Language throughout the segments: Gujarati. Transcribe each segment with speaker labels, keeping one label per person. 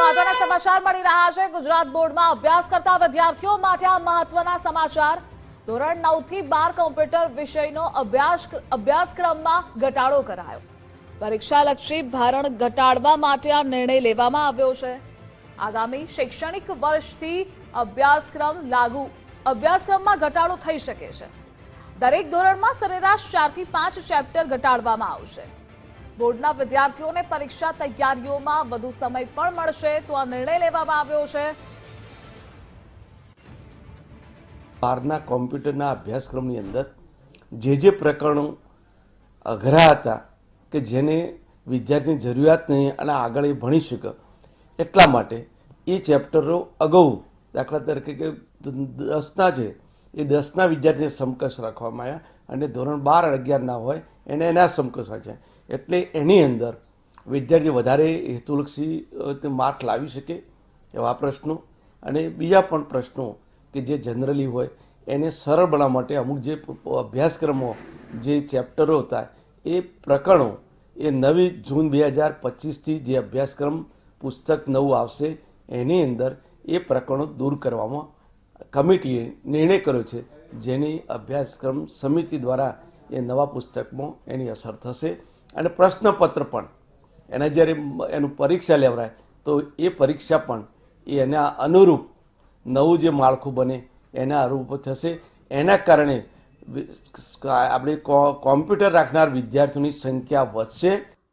Speaker 1: મહત્વના સમાચાર મળી રહ્યા છે। ગુજરાત બોર્ડમાં અભ્યાસ કરતા વિદ્યાર્થીઓ માટે આ મહત્વના સમાચાર। ધોરણ 9 થી 12 કોમ્પ્યુટર વિષયનો અભ્યાસક્રમમાં ઘટાડો કરાયો। પરીક્ષાલક્ષી ભારણ ઘટાડવા માટે આ નિર્ણય લેવામાં આવ્યો છે। આગામી શૈક્ષણિક વર્ષથી અભ્યાસક્રમમાં ઘટાડો થઈ શકે છે। દરેક ધોરણમાં સરેરાશ 4 થી 5 ચેપ્ટર ઘટાડવામાં આવશે। બોર્ડના વિદ્યાર્થીઓને પરીક્ષા તૈયારીઓમાં વધુ સમય પણ મળશે, તો આ નિર્ણય લેવામાં આવ્યો છે।
Speaker 2: બારના કોમ્પ્યુટરના અભ્યાસક્રમની અંદર જે પ્રકરણો અઘરા હતા કે જેને વિદ્યાર્થીની જરૂરિયાત નહીં અને આગળ એ ભણી શકે એટલા માટે એ ચેપ્ટરો અગાઉ દાખલા તરીકે કે 10ના છે એ 10ના વિદ્યાર્થીને સમકક્ષ રાખવામાં આવ્યા અને ધોરણ 12 11ના હોય એને એના સમકક્ષ છે। એટલે એની અંદર વિદ્યાર્થી વધારે હેતુલક્ષી માર્ક લાવી શકે એવા પ્રશ્નો અને બીજા પણ પ્રશ્નો કે જે જનરલી હોય એને સરળ બનાવવા માટે અમુક જે અભ્યાસક્રમો જે ચેપ્ટરો હતા એ પ્રકરણો એ 9 જૂન 2025થી જે અભ્યાસક્રમ પુસ્તક નવું આવશે એની અંદર એ પ્રકરણો દૂર કરવામાં કમિટીએ નિર્ણય કર્યો છે, જેની અભ્યાસક્રમ સમિતિ દ્વારા એ નવા પુસ્તકમાં એની અસર થશે। અને પ્રશ્નપત્ર પણ એના જ્યારે એનું પરીક્ષા લેવરાય તો એ પરીક્ષા પણ એના અનુરૂપ નવું જે માળખું બને એના અનુરૂપ થશે। એના કારણે આપણે કોમ્પ્યુટર રાખનાર વિદ્યાર્થીઓની સંખ્યા વધશે।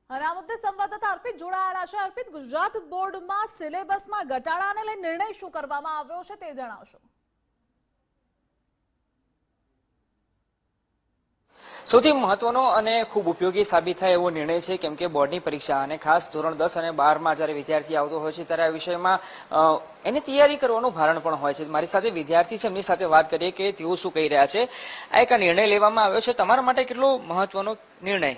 Speaker 1: અને આ મુદ્દે સંવાદદાતા અર્પિત જોડાયેલા છે। અર્પિત, ગુજરાત બોર્ડમાં સિલેબસમાં ઘટાડાને લઈને નિર્ણય શું કરવામાં આવ્યો છે તે જણાવશો।
Speaker 3: સૌથી મહત્વનો અને ખૂબ ઉપયોગી સાબિત થાય એવો નિર્ણય છે, કેમ કે બોર્ડની પરીક્ષા અને ખાસ ધોરણ 10 અને 12માં જ્યારે વિદ્યાર્થી આવતો હોય છે ત્યારે આ વિષયમાં એની તૈયારી કરવાનું ભારણ પણ હોય છે। મારી સાથે વિદ્યાર્થી છે, એમની સાથે વાત કરીએ કે તેઓ શું કહી રહ્યા છે। આ એક નિર્ણય લેવામાં આવ્યો છે, તમારા માટે કેટલો મહત્વનો નિર્ણય?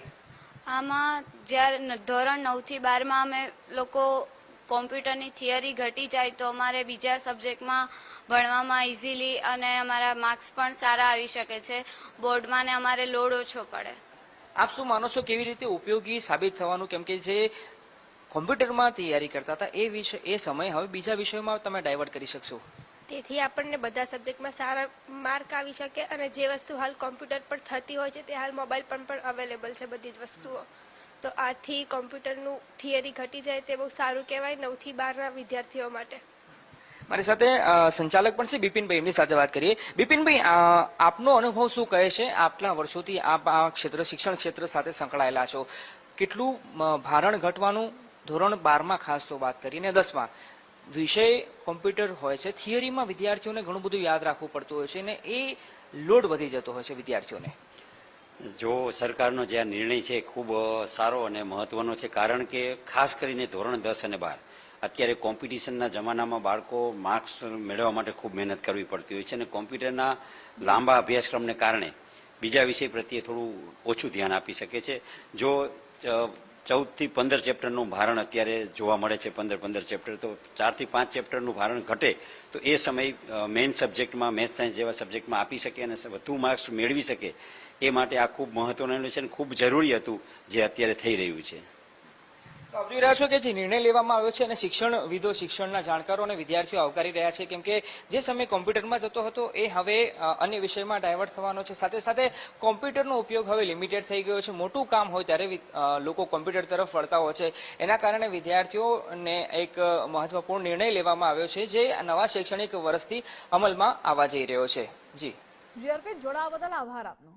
Speaker 4: આમાં જ્યારે ધોરણ 9 થી 12માં અમે લોકો કોમ્પ્યુટરની થિયરી ઘટી જાય તો અમારે બીજા સબ્જેક્ટમાં ભણવામાં ઇઝીલી અને અમારા માર્ક્સ પણ સારા આવી શકે છે। બોર્ડમાં ને અમારે લોડ ઓછો પડે।
Speaker 3: આપ શું માનો છો કેવી રીતે ઉપયોગી સાબિત થવાનું, કેમ કે જે કોમ્પ્યુટરમાં તૈયારી કરતા હતા એ સમય હવે બીજા વિષયોમાં તમે ડાયવર્ટ કરી શકશો?
Speaker 5: તેથી આપણને બધા સબ્જેક્ટમાં સારા માર્ક આવી શકે અને જે વસ્તુ હાલ કોમ્પ્યુટર પર થતી હોય છે તે હાલ મોબાઈલ પર પણ અવેલેબલ છે બધી જ વસ્તુઓ। તો આથી કોમ્પ્યુટરનું થિયરી ઘટી જાય તે બહુ સારું કહેવાય 9 થી 12ના વિદ્યાર્થીઓ માટે।
Speaker 3: મારી સાથે સંચાલક પણ છે બિપિનભાઈ, એમની સાથે વાત કરીએ। બિપિનભાઈ, આપનો અનુભવ શું કહે છે? આટલા વર્ષોથી આપ આ ક્ષેત્ર શિક્ષણ ક્ષેત્ર સાથે સંકળાયેલા છો, કેટલું ભારણ ઘટવાનું ધોરણ 12માં ખાસ તો વાત કરીને 10માં વિષય કોમ્પ્યુટર હોય છે, થિયરીમાં વિદ્યાર્થીઓને ઘણું બધું યાદ રાખવું પડતું હોય છે અને એ લોડ વધી જતો હોય છે વિદ્યાર્થીઓને।
Speaker 6: જો સરકારનો જે આ નિર્ણય છે ખૂબ સારો અને મહત્વનો છે, કારણ કે ખાસ કરીને ધોરણ 10 અને 12 અત્યારે કોમ્પિટિશનના જમાનામાં બાળકો માર્ક્સ મેળવવા માટે ખૂબ મહેનત કરવી પડતી હોય છે અને કોમ્પ્યુટરના લાંબા અભ્યાસક્રમને કારણે બીજા વિષય પ્રત્યે થોડું ઓછું ધ્યાન આપી શકે છે। જો 14 થી 15 ચેપ્ટરનું ભારણ અત્યારે જોવા મળે છે, 15 ચેપ્ટર, તો 4 થી 5 ચેપ્ટરનું ભારણ ઘટે તો એ સમય મેઇન સબ્જેક્ટમાં મેથ્સ સાયન્સ જેવા સબ્જેક્ટમાં આપી શકે અને વધુ માર્ક્સ મેળવી શકે, એ માટે આ ખૂબ મહત્વનું છે અને ખૂબ જરૂરી હતું જે અત્યારે થઈ રહ્યું છે।
Speaker 3: તો આપ જોઈ રહ્યા છો કે જે નિર્ણય લેવામાં આવ્યો છે અને શિક્ષણવિદો, શિક્ષણના જાણકારો અને વિદ્યાર્થીઓ આવકારી રહ્યા છે, કેમ કે જે સમય કોમ્પ્યુટરમાં જતો હતો એ હવે અન્ય વિષયમાં ડાયવર્ટ થવાનો છે। સાથે સાથે કોમ્પ્યુટરનો ઉપયોગ હવે લિમિટેડ થઈ ગયો છે। મોટું કામ હોય ત્યારે લોકો કોમ્પ્યુટર તરફ વળતા હોય છે, એના કારણે વિદ્યાર્થીઓને એક મહત્વપૂર્ણ નિર્ણય લેવામાં આવ્યો છે, જે નવા શૈક્ષણિક વર્ષથી અમલમાં આવવા જઈ રહ્યો છે। જી
Speaker 1: અર્પિત, જોડાવા બદલ આભાર આપનો।